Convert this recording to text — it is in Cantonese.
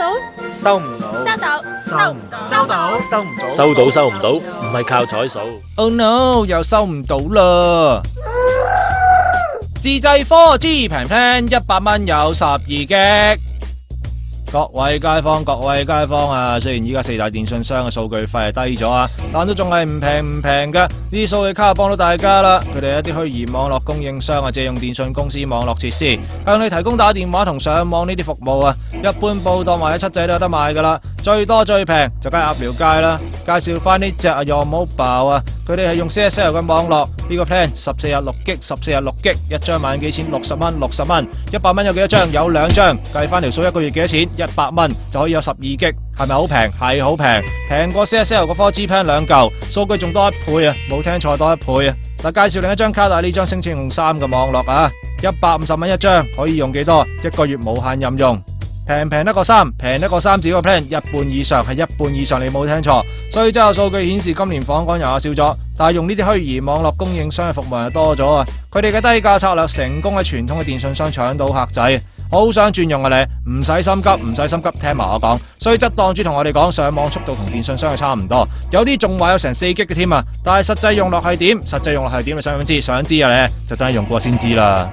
到？收唔到，收到？收唔到，收到，收唔到，收到收唔到，唔係靠彩數。Oh no， 又收唔到啦！自製 4G 平 plan 100蚊有12GB。各位街坊啊，雖然依家4大電信商嘅數據費係低咗啊，但都仲係唔平㗎。呢啲數據卡幫到大家啦，佢哋一啲虛擬網絡供應商啊，借用電信公司網絡設施，向你提供打電話同上網呢啲服務啊。一般報檔或者7仔都有得賣噶啦，最多最平就梗係鴨寮街啦。介紹翻呢隻Your Mobile啊，佢哋係用 CSL 嘅網絡，呢個 plan 14日6GB，14日6GB，一張萬幾錢，60蚊，60蚊，100蚊有幾多張？有2張，計翻條數一個月幾多錢？100蚊就可以有12GB，係咪好平？係好平，平過 CSL 個 4G plan 2嚿，數據仲多1倍啊！冇聽錯，多1倍啊！嗱，介紹另一張卡，但係呢張聲稱用3個網絡啊，150蚊一張，可以用幾多？1個月無限任用。平得過3，平得過3字個 plan， 一半以上係一半以上，你冇聽錯。所以之後數據顯示今年訪港遊客少咗，但係用呢啲虛擬網絡供應商嘅服務又多咗啊！佢哋嘅低價策略成功喺傳統嘅電信商搶到客仔，好想轉用啊你，唔使心急，唔使心急，聽埋我講。所以則檔主同我哋講，上網速度同電信商係差唔多，有啲仲話有成4GB嘅添啊！但係實際用落係點？實際用落係點？你想唔想知？想知啊你，就真係用過先知啦。